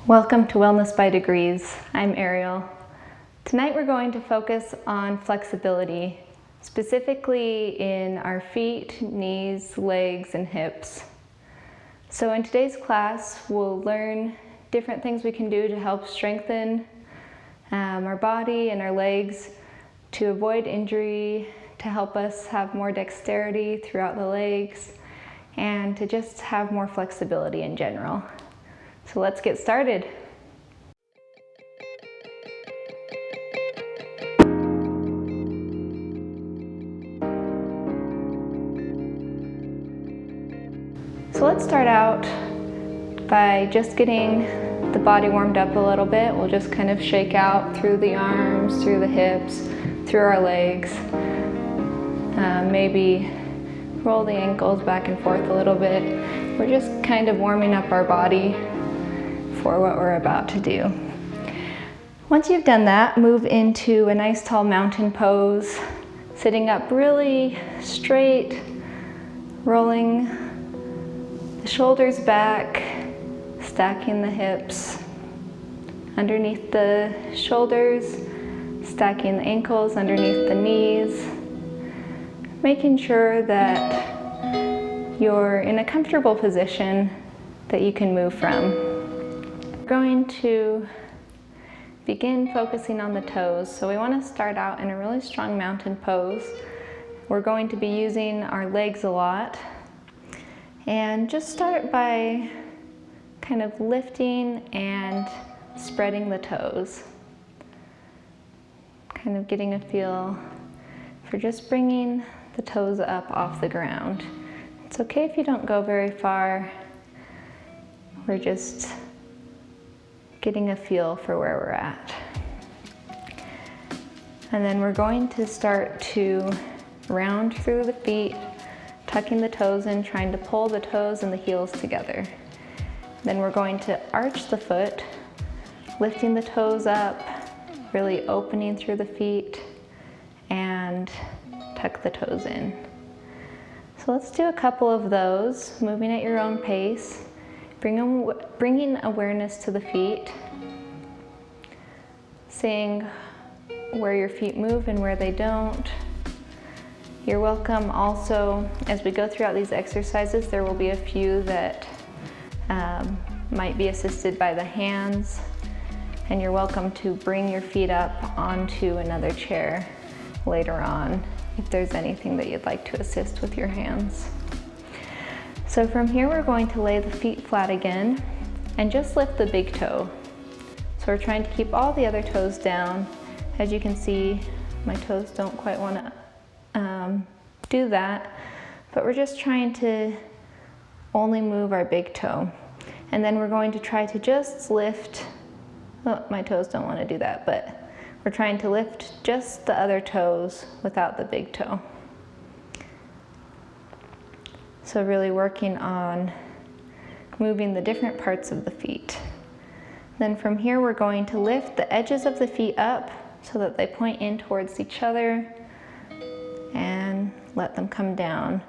Welcome to Wellness by Degrees. I'm Ariel. Tonight we're going to focus on flexibility, specifically in our feet, knees, legs, and hips. So in today's class, we'll learn different things we can do to help strengthen our body and our legs, to avoid injury, to help us have more dexterity throughout the legs, and to just have more flexibility in general. So let's get started. So let's start out by just getting the body warmed up a little bit. We'll just kind of shake out through the arms, through the hips, through our legs. Maybe roll the ankles back and forth a little bit. We're just kind of warming up our body for what we're about to do. Once you've done that, move into a nice tall mountain pose, sitting up really straight, rolling the shoulders back, stacking the hips underneath the shoulders, stacking the ankles underneath the knees, making sure that you're in a comfortable position that you can move from. We're going to begin focusing on the toes. So we want to start out in a really strong mountain pose. We're going to be using our legs a lot. And just start by kind of lifting and spreading the toes. Kind of getting a feel for just bringing the toes up off the ground. It's okay if you don't go very far. We're just getting a feel for where we're at. And then we're going to start to round through the feet, tucking the toes in, trying to pull the toes and the heels together. Then we're going to arch the foot, lifting the toes up, really opening through the feet, and tuck the toes in. So let's do a couple of those, moving at your own pace. Bringing awareness to the feet, seeing where your feet move and where they don't. You're welcome also, as we go throughout these exercises, there will be a few that might be assisted by the hands, and you're welcome to bring your feet up onto another chair later on if there's anything that you'd like to assist with your hands. So from here, we're going to lay the feet flat again and just lift the big toe. So we're trying to keep all the other toes down. As you can see, my toes don't quite want to do that, but we're just trying to only move our big toe. And then we're going to try to just lift, oh, my toes don't want to do that, but we're trying to lift just the other toes without the big toe. So really working on moving the different parts of the feet. Then from here, we're going to lift the edges of the feet up so that they point in towards each other and let them come down.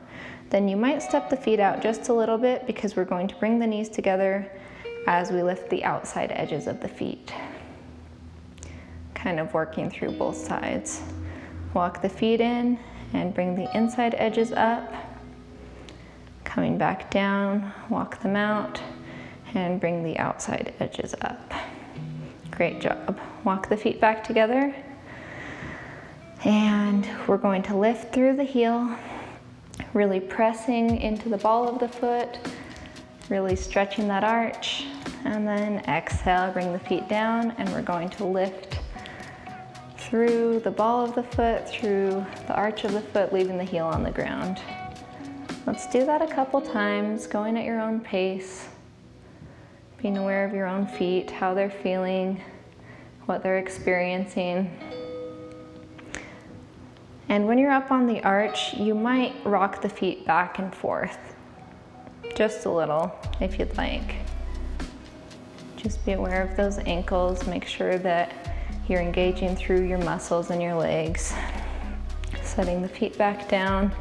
Then you might step the feet out just a little bit because we're going to bring the knees together as we lift the outside edges of the feet. Kind of working through both sides. Walk the feet in and bring the inside edges up. Coming back down, walk them out, and bring the outside edges up. Great job. Walk the feet back together. And we're going to lift through the heel, really pressing into the ball of the foot, really stretching that arch, and then exhale, bring the feet down, and we're going to lift through the ball of the foot, through the arch of the foot, leaving the heel on the ground. Let's do that a couple times, going at your own pace, being aware of your own feet, how they're feeling, what they're experiencing. And when you're up on the arch, you might rock the feet back and forth, just a little, if you'd like. Just be aware of those ankles, make sure that you're engaging through your muscles in your legs. Setting the feet back down.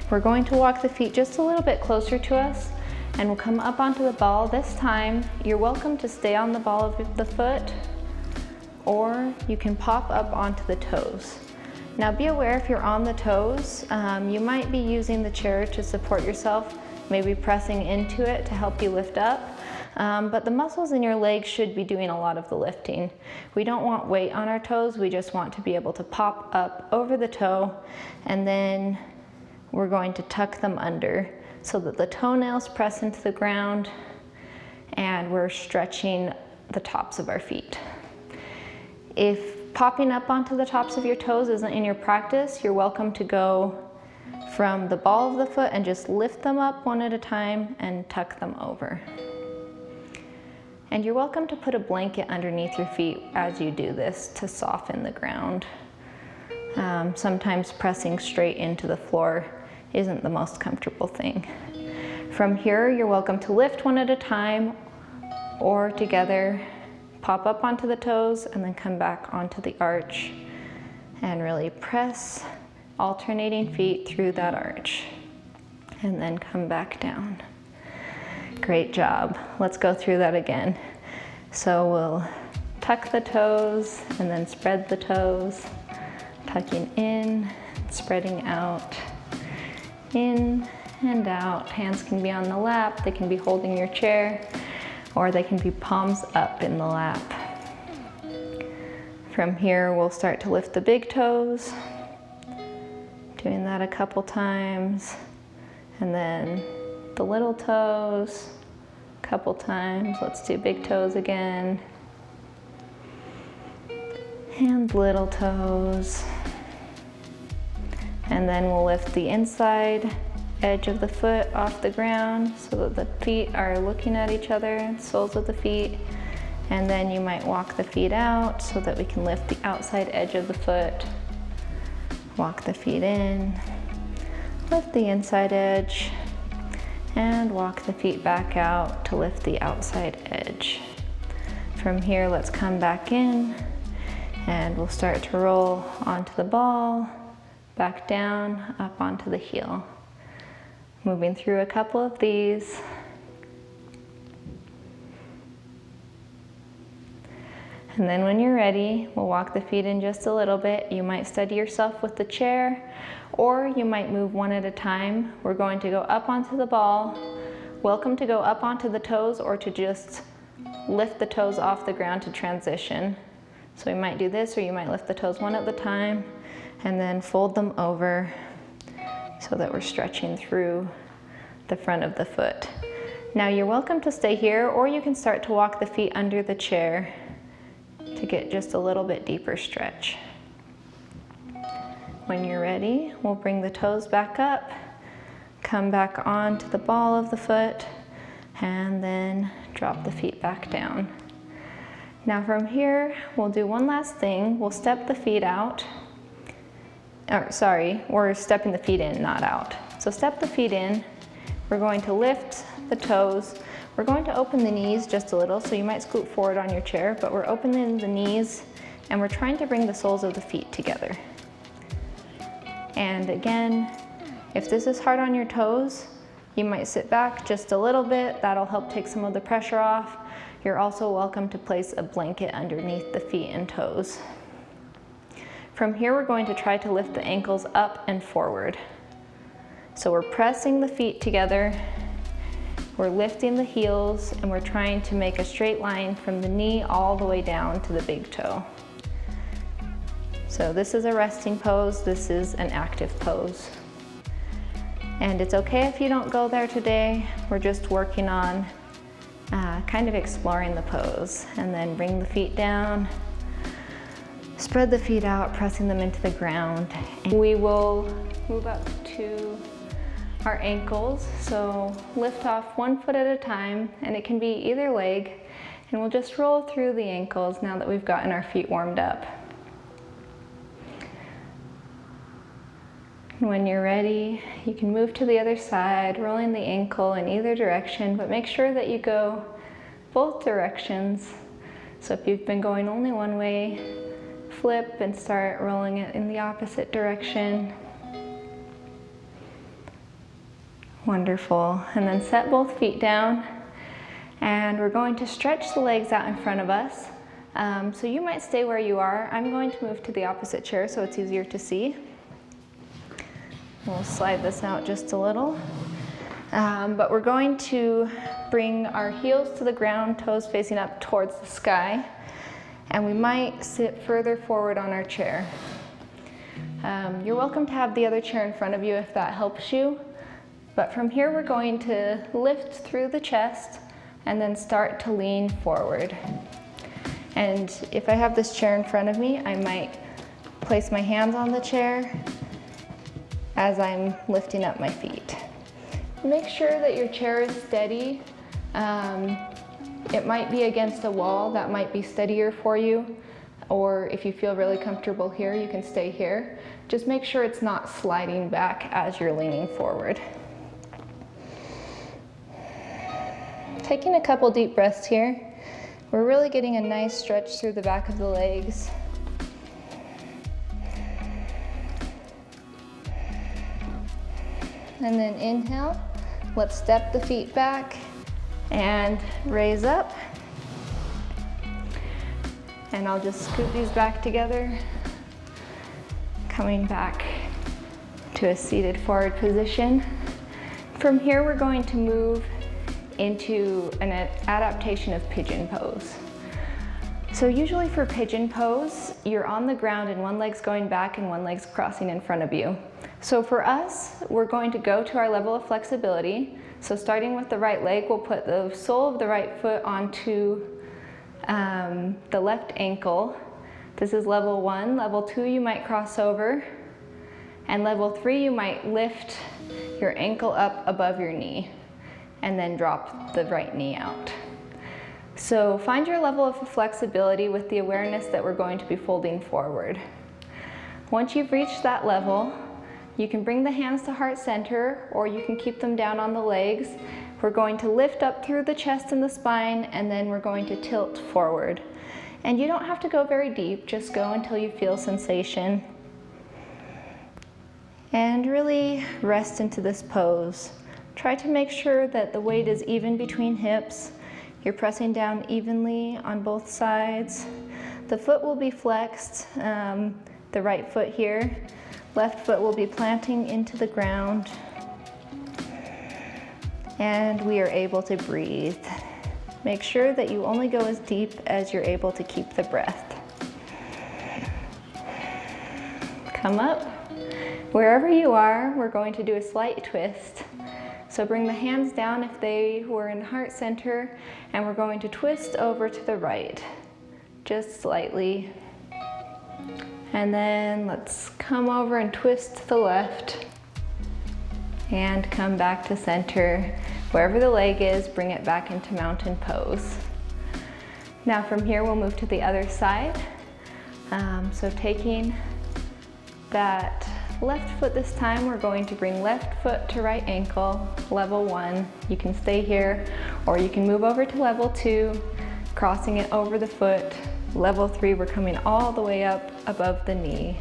We're going to walk the feet just a little bit closer to us and we'll come up onto the ball. This time, you're welcome to stay on the ball of the foot, or you can pop up onto the toes. Now be aware if you're on the toes, you might be using the chair to support yourself, maybe pressing into it to help you lift up. But the muscles in your legs should be doing a lot of the lifting. We don't want weight on our toes, we just want to be able to pop up over the toe, and then we're going to tuck them under so that the toenails press into the ground and we're stretching the tops of our feet. If popping up onto the tops of your toes isn't in your practice, you're welcome to go from the ball of the foot and just lift them up one at a time and tuck them over. And you're welcome to put a blanket underneath your feet as you do this to soften the ground. Sometimes pressing straight into the floor isn't the most comfortable thing. From here, you're welcome to lift one at a time or together, pop up onto the toes and then come back onto the arch and really press alternating feet through that arch and then come back down. Great job. Let's go through that again. So we'll tuck the toes and then spread the toes, tucking in, spreading out, in and out. Hands can be on the lap, they can be holding your chair, or they can be palms up in the lap. From here, we'll start to lift the big toes, doing that a couple times, and then the little toes, a couple times. Let's do big toes again, and little toes. And then we'll lift the inside edge of the foot off the ground so that the feet are looking at each other, soles of the feet. And then you might walk the feet out so that we can lift the outside edge of the foot. Walk the feet in, lift the inside edge, and walk the feet back out to lift the outside edge. From here, let's come back in and we'll start to roll onto the ball, back down, up onto the heel. Moving through a couple of these. And then when you're ready, we'll walk the feet in just a little bit. You might steady yourself with the chair, or you might move one at a time. We're going to go up onto the ball. Welcome to go up onto the toes or to just lift the toes off the ground to transition. So we might do this, or you might lift the toes one at a time and then fold them over so that we're stretching through the front of the foot. Now you're welcome to stay here, or you can start to walk the feet under the chair to get just a little bit deeper stretch. When you're ready, we'll bring the toes back up, come back onto the ball of the foot, and then drop the feet back down. Now from here, we'll do one last thing. We'll step the feet out. We're stepping the feet in, not out. So step the feet in. We're going to lift the toes. We're going to open the knees just a little, so you might scoot forward on your chair, but we're opening the knees and we're trying to bring the soles of the feet together. And again, if this is hard on your toes, you might sit back just a little bit. That'll help take some of the pressure off. You're also welcome to place a blanket underneath the feet and toes. From here, we're going to try to lift the ankles up and forward. So we're pressing the feet together, we're lifting the heels, and we're trying to make a straight line from the knee all the way down to the big toe. So this is a resting pose, this is an active pose. And it's okay if you don't go there today. We're just working on kind of exploring the pose. And then bring the feet down, spread the feet out, pressing them into the ground. And we will move up to our ankles. So lift off one foot at a time, and it can be either leg. And we'll just roll through the ankles now that we've gotten our feet warmed up. When you're ready, you can move to the other side, rolling the ankle in either direction, but make sure that you go both directions. So if you've been going only one way, flip and start rolling it in the opposite direction. Wonderful. And then set both feet down. And we're going to stretch the legs out in front of us. So you might stay where you are. I'm going to move to the opposite chair so it's easier to see. We'll slide this out just a little. But we're going to bring our heels to the ground, toes facing up towards the sky. And we might sit further forward on our chair. You're welcome to have the other chair in front of you if that helps you. But from here we're going to lift through the chest and then start to lean forward. And if I have this chair in front of me, I might place my hands on the chair as I'm lifting up my feet. Make sure that your chair is steady. It might be against a wall, that might be steadier for you. Or if you feel really comfortable here, you can stay here. Just make sure it's not sliding back as you're leaning forward. Taking a couple deep breaths here. We're really getting a nice stretch through the back of the legs. And then inhale, let's step the feet back and raise up. And I'll just scoot these back together. Coming back to a seated forward position. From here, we're going to move into an adaptation of pigeon pose. So usually for pigeon pose, you're on the ground and one leg's going back and one leg's crossing in front of you. So for us, we're going to go to our level of flexibility. So starting with the right leg, we'll put the sole of the right foot onto the left ankle. This is level 1. Level 2, you might cross over. And level 3, you might lift your ankle up above your knee and then drop the right knee out. So find your level of flexibility with the awareness that we're going to be folding forward. Once you've reached that level, you can bring the hands to heart center or you can keep them down on the legs. We're going to lift up through the chest and the spine and then we're going to tilt forward. And you don't have to go very deep, just go until you feel sensation. And really rest into this pose. Try to make sure that the weight is even between hips. You're pressing down evenly on both sides. The foot will be flexed, the right foot here. Left foot will be planting into the ground. And we are able to breathe. Make sure that you only go as deep as you're able to keep the breath. Come up. Wherever you are, we're going to do a slight twist. So bring the hands down if they were in heart center, and we're going to twist over to the right, just slightly. And then let's come over and twist to the left, and come back to center. Wherever the leg is, bring it back into mountain pose. Now from here, we'll move to the other side. So taking that left foot this time, we're going to bring left foot to right ankle, level 1. You can stay here, or you can move over to level 2, crossing it over the foot. Level 3, we're coming all the way up above the knee,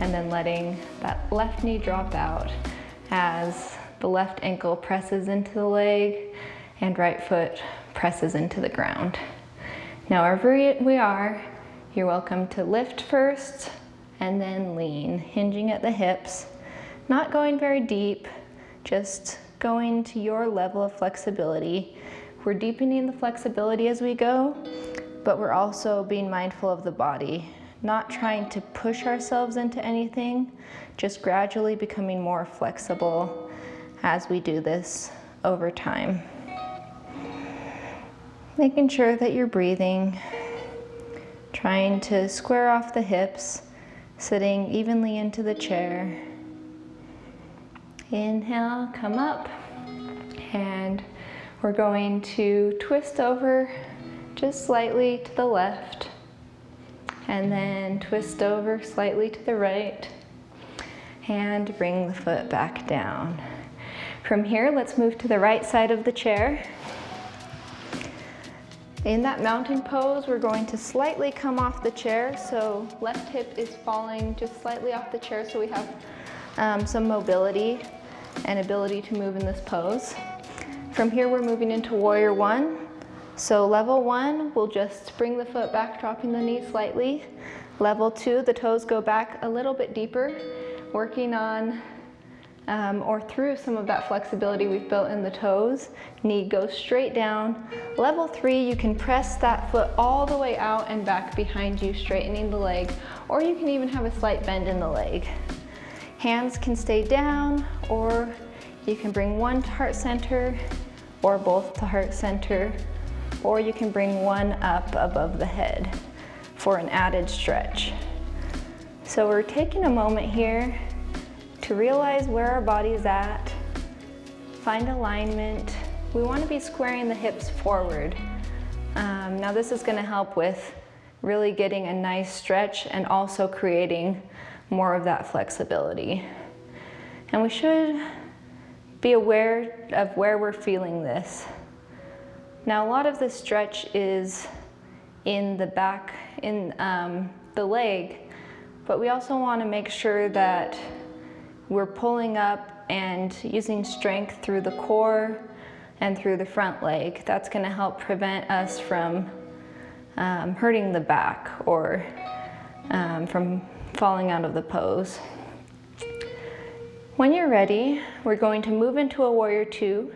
and then letting that left knee drop out as the left ankle presses into the leg and right foot presses into the ground. Now wherever we are, you're welcome to lift first, and then lean, hinging at the hips, not going very deep, just going to your level of flexibility. We're deepening the flexibility as we go, but we're also being mindful of the body, not trying to push ourselves into anything, just gradually becoming more flexible as we do this over time. Making sure that you're breathing, trying to square off the hips, sitting evenly into the chair. Inhale, come up, and we're going to twist over just slightly to the left, and then twist over slightly to the right, and bring the foot back down. From here, let's move to the right side of the chair. In that mountain pose, we're going to slightly come off the chair, so left hip is falling just slightly off the chair so we have some mobility. and ability to move in this pose. From here, we're moving into Warrior One. So level one, we'll just bring the foot back, dropping the knee slightly. Level two, the toes go back a little bit deeper, working on or through some of that flexibility we've built in the toes. Knee goes straight down. Level three, you can press that foot all the way out and back behind you, straightening the leg, or you can even have a slight bend in the leg. Hands can stay down, or you can bring one to heart center, or both to heart center, or you can bring one up above the head for an added stretch. So we're taking a moment here to realize where our body's at, find alignment. We want to be squaring the hips forward. Now this is going to help with really getting a nice stretch and also creating more of that flexibility. And we should be aware of where we're feeling this. Now a lot of the stretch is in the back, in the leg, but we also want to make sure that we're pulling up and using strength through the core and through the front leg. That's going to help prevent us from hurting the back or from falling out of the pose. When you're ready, we're going to move into a Warrior Two.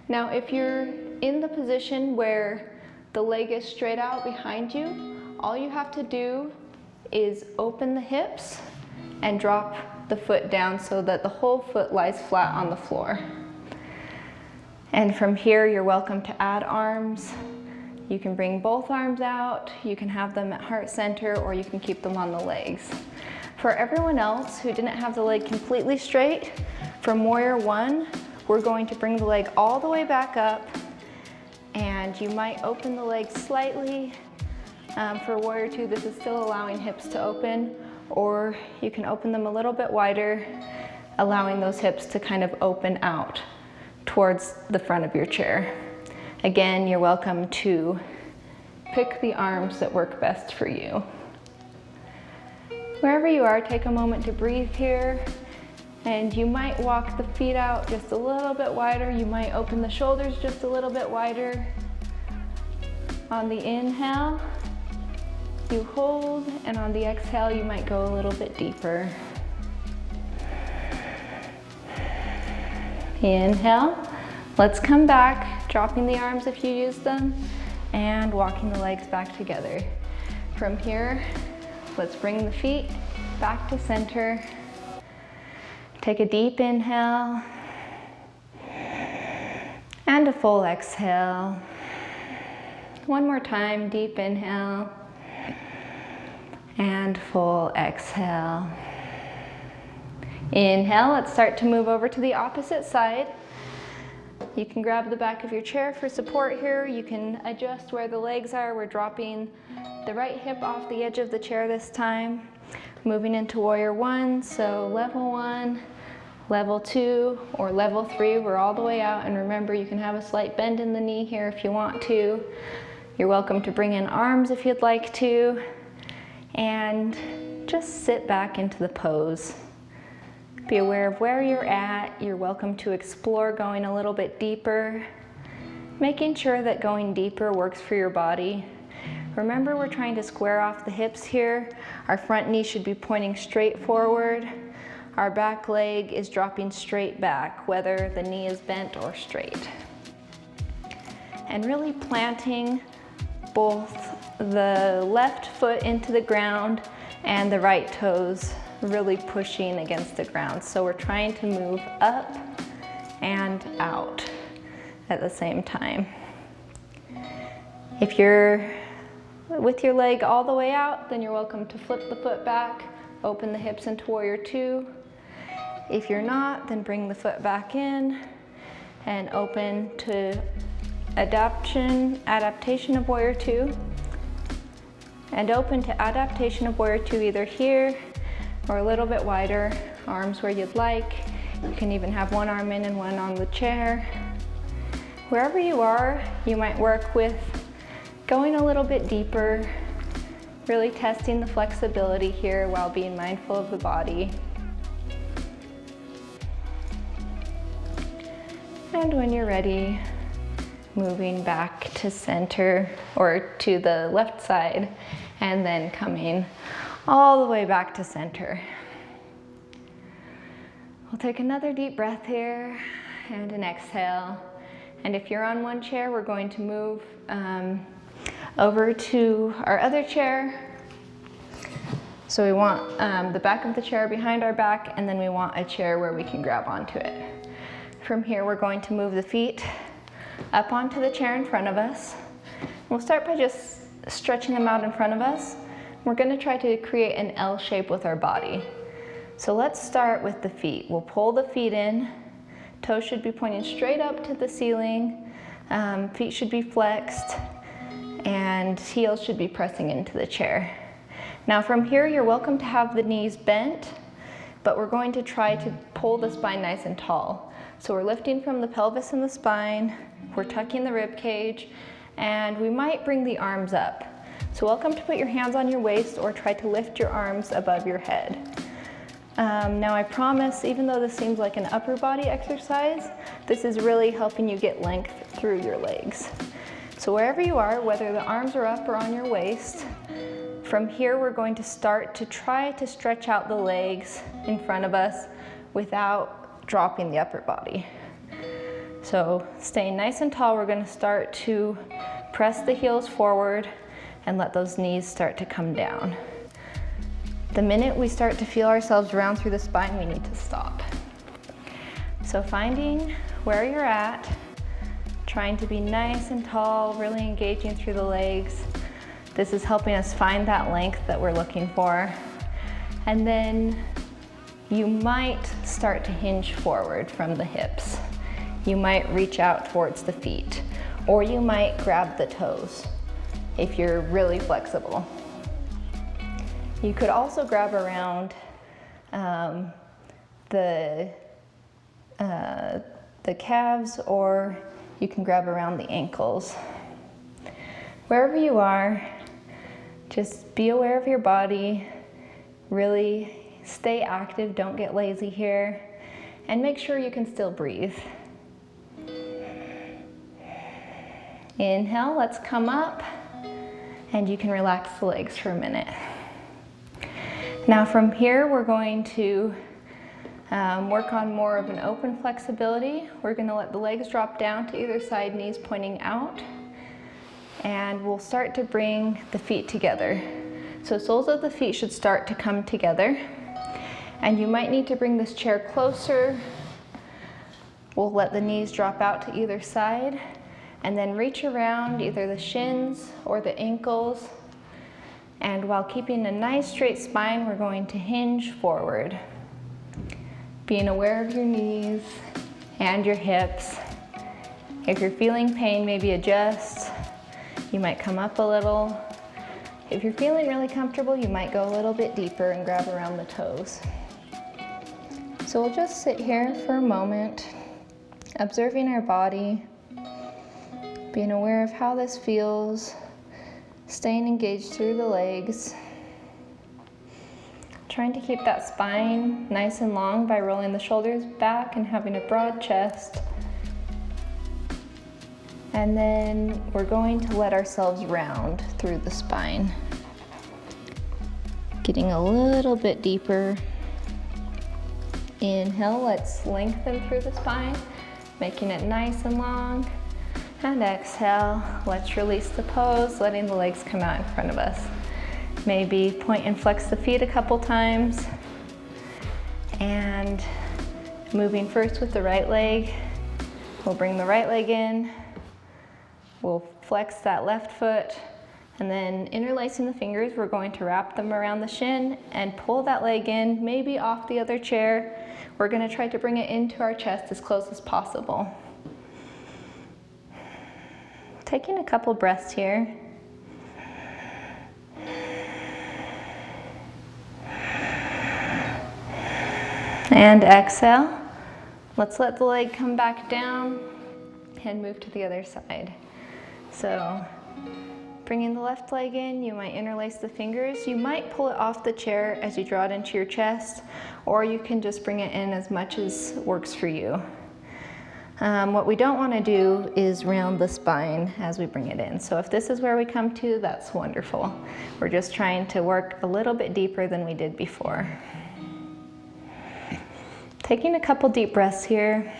Now, if you're in the position where the leg is straight out behind you, all you have to do is open the hips and drop the foot down so that the whole foot lies flat on the floor. And from here, you're welcome to add arms. You can bring both arms out, you can have them at heart center, or you can keep them on the legs. For everyone else who didn't have the leg completely straight, from Warrior One, we're going to bring the leg all the way back up, and you might open the leg slightly. For Warrior Two, this is still allowing hips to open, or you can open them a little bit wider, allowing those hips to kind of open out towards the front of your chair. Again, you're welcome to pick the arms that work best for you. Wherever you are, take a moment to breathe here, and you might walk the feet out just a little bit wider. You might open the shoulders just a little bit wider. On the inhale, you hold, and on the exhale, you might go a little bit deeper. Inhale. Let's come back, dropping the arms if you use them, and walking the legs back together. From here, let's bring the feet back to center. Take a deep inhale, and a full exhale. One more time, deep inhale, and full exhale. Inhale, let's start to move over to the opposite side. You can grab the back of your chair for support here. You can adjust where the legs are. We're dropping the right hip off the edge of the chair this time. Moving into Warrior One, so level one, level two, or level three, we're all the way out. And remember, you can have a slight bend in the knee here if you want to. You're welcome to bring in arms if you'd like to. And just sit back into the pose. Be aware of where you're at. You're welcome to explore going a little bit deeper, making sure that going deeper works for your body. Remember, we're trying to square off the hips here. Our front knee should be pointing straight forward. Our back leg is dropping straight back, whether the knee is bent or straight. And really planting both the left foot into the ground and the right toes really pushing against the ground. So we're trying to move up and out at the same time. If you're with your leg all the way out, then you're welcome to flip the foot back, open the hips into Warrior Two. If you're not, then bring the foot back in and open to adaptation of Warrior Two. And open to adaptation of Warrior Two either here or a little bit wider, arms where you'd like. You can even have one arm in and one on the chair. Wherever you are, you might work with going a little bit deeper, really testing the flexibility here while being mindful of the body. And when you're ready, moving back to center or to the left side, and then coming all the way back to center. We'll take another deep breath here and an exhale. And if you're on one chair, we're going to move over to our other chair. So we want the back of the chair behind our back, and then we want a chair where we can grab onto it. From here, we're going to move the feet up onto the chair in front of us. We'll start by just stretching them out in front of us. We're going to try to create an L shape with our body. So let's start with the feet. We'll pull the feet in. Toes should be pointing straight up to the ceiling. Feet should be flexed, and heels should be pressing into the chair. Now from here, you're welcome to have the knees bent, but we're going to try to pull the spine nice and tall. So we're lifting from the pelvis and the spine, we're tucking the rib cage, and we might bring the arms up. So welcome to put your hands on your waist or try to lift your arms above your head. Now I promise, even though this seems like an upper body exercise, this is really helping you get length through your legs. So wherever you are, whether the arms are up or on your waist, from here we're going to start to try to stretch out the legs in front of us without dropping the upper body. So staying nice and tall, we're going to start to press the heels forward and let those knees start to come down. The minute we start to feel ourselves round through the spine, we need to stop. So finding where you're at, trying to be nice and tall, really engaging through the legs. This is helping us find that length that we're looking for. And then you might start to hinge forward from the hips. You might reach out towards the feet, or you might grab the toes if you're really flexible. You could also grab around the calves, or you can grab around the ankles. Wherever you are, just be aware of your body, really stay active, don't get lazy here, and make sure you can still breathe. Inhale, let's come up, and you can relax the legs for a minute. Now from here, we're going to work on more of an open flexibility. We're going to let the legs drop down to either side, knees pointing out. And we'll start to bring the feet together. So soles of the feet should start to come together. And you might need to bring this chair closer. We'll let the knees drop out to either side, and then reach around either the shins or the ankles. And while keeping a nice straight spine, we're going to hinge forward. Being aware of your knees and your hips. If you're feeling pain, maybe adjust. You might come up a little. If you're feeling really comfortable, you might go a little bit deeper and grab around the toes. So we'll just sit here for a moment, observing our body, being aware of how this feels, staying engaged through the legs, trying to keep that spine nice and long by rolling the shoulders back and having a broad chest. And then we're going to let ourselves round through the spine. Getting a little bit deeper. Inhale, let's lengthen through the spine, making it nice and long. And exhale, let's release the pose, letting the legs come out in front of us. Maybe point and flex the feet a couple times. And moving first with the right leg, we'll bring the right leg in. We'll flex that left foot, and then interlacing the fingers, we're going to wrap them around the shin and pull that leg in, maybe off the other chair. We're going to try to bring it into our chest as close as possible. Taking a couple breaths here. And exhale. Let's let the leg come back down and move to the other side. So bringing the left leg in, you might interlace the fingers. You might pull it off the chair as you draw it into your chest, or you can just bring it in as much as works for you. What we don't want to do is round the spine as we bring it in. So if this is where we come to, that's wonderful. We're just trying to work a little bit deeper than we did before. Taking a couple deep breaths here.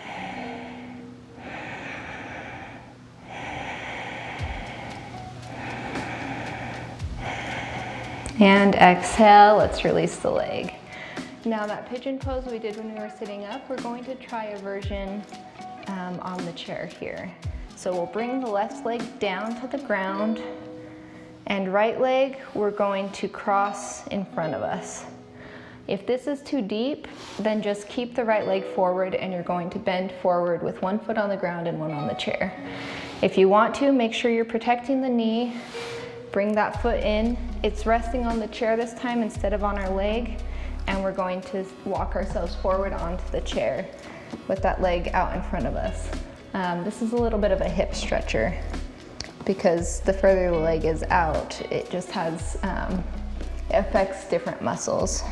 And exhale, let's release the leg. Now that pigeon pose we did when we were sitting up, we're going to try a version on the chair here. So we'll bring the left leg down to the ground, and right leg we're going to cross in front of us. If this is too deep, then just keep the right leg forward and you're going to bend forward with one foot on the ground and one on the chair. If you want to, make sure you're protecting the knee. Bring that foot in. It's resting on the chair this time instead of on our leg, and we're going to walk ourselves forward onto the chair with that leg out in front of us. This is a little bit of a hip stretcher because the further the leg is out, it just has, it affects different muscles.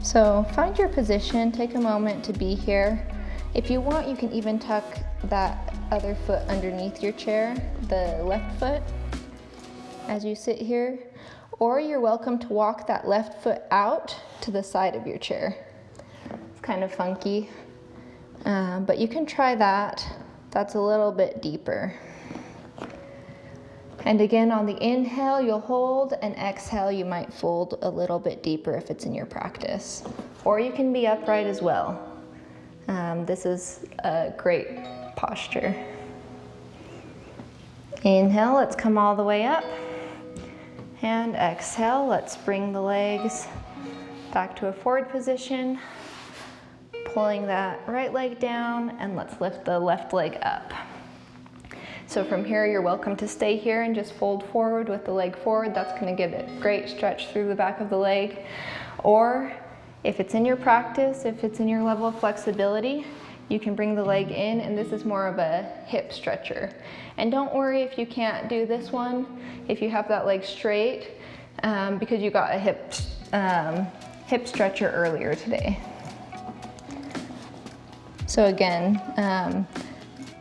So find your position, take a moment to be here. If you want, you can even tuck that other foot underneath your chair, the left foot, as you sit here, or you're welcome to walk that left foot out to the side of your chair. It's kind of funky, but you can try that. That's a little bit deeper. And again, on the inhale, you'll hold, and exhale, you might fold a little bit deeper if it's in your practice. Or you can be upright as well. This is a great posture. Inhale, let's come all the way up. And exhale, let's bring the legs back to a forward position. Pulling that right leg down, and let's lift the left leg up. So from here, you're welcome to stay here and just fold forward with the leg forward. That's going to give it great stretch through the back of the leg. Or if it's in your practice, if it's in your level of flexibility, you can bring the leg in, and this is more of a hip stretcher. And don't worry if you can't do this one, if you have that leg straight, because you got a hip stretcher earlier today. So again,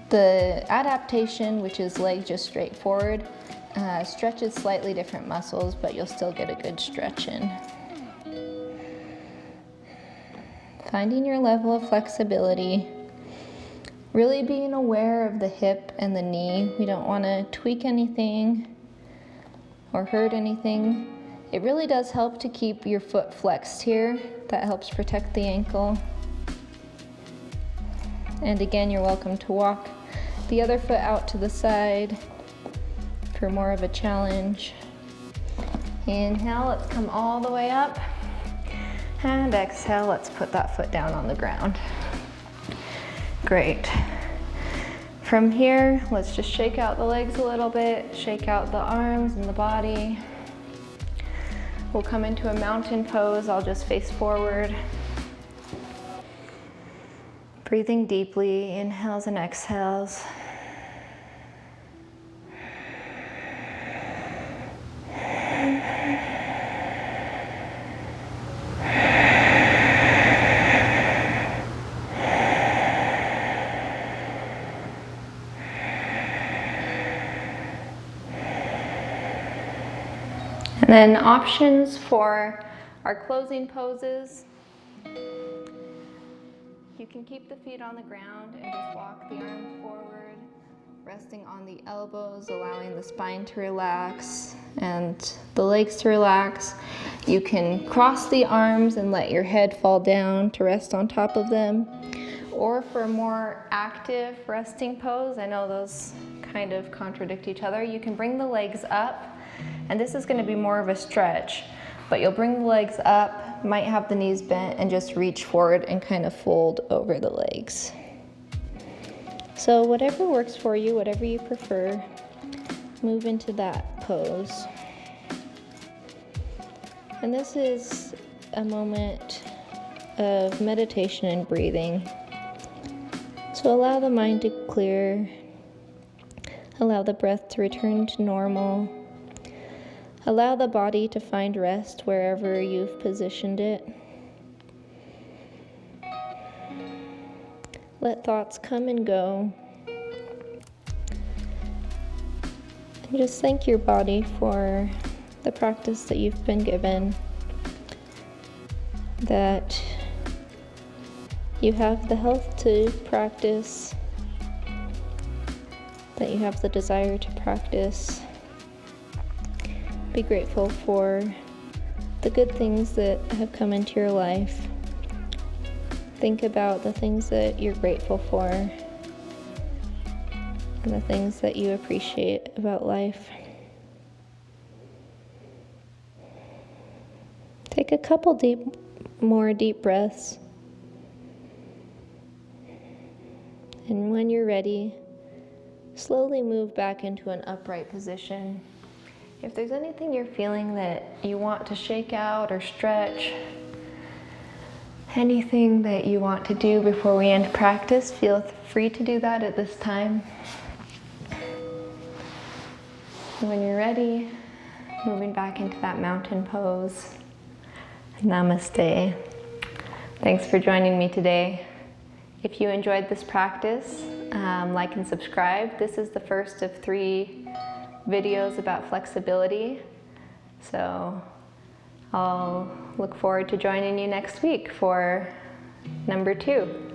the adaptation, which is leg just straight forward, stretches slightly different muscles, but you'll still get a good stretch in. Finding your level of flexibility, really being aware of the hip and the knee. We don't want to tweak anything or hurt anything. It really does help to keep your foot flexed here. That helps protect the ankle. And again, you're welcome to walk the other foot out to the side for more of a challenge. Inhale, let's come all the way up. And exhale, let's put that foot down on the ground. Great. From here, let's just shake out the legs a little bit, shake out the arms and the body. We'll come into a mountain pose. I'll just face forward. Breathing deeply, inhales and exhales. And then options for our closing poses. You can keep the feet on the ground and just walk the arms forward, resting on the elbows, allowing the spine to relax and the legs to relax. You can cross the arms and let your head fall down to rest on top of them. Or for a more active resting pose, I know those kind of contradict each other, you can bring the legs up. And this is going to be more of a stretch, but you'll bring the legs up, might have the knees bent, and just reach forward and kind of fold over the legs. So whatever works for you, whatever you prefer, move into that pose. And this is a moment of meditation and breathing. So allow the mind to clear, allow the breath to return to normal. Allow the body to find rest wherever you've positioned it. Let thoughts come and go. And just thank your body for the practice that you've been given, that you have the health to practice, that you have the desire to practice. Be grateful for the good things that have come into your life. Think about the things that you're grateful for and the things that you appreciate about life. Take a couple more deep breaths. And when you're ready, slowly move back into an upright position. If there's anything you're feeling that you want to shake out or stretch, anything that you want to do before we end practice, feel free to do that at this time. And when you're ready, moving back into that mountain pose. Namaste. Thanks for joining me today. If you enjoyed this practice, like and subscribe. This is the first of 3 videos about flexibility. So I'll look forward to joining you next week for number 2.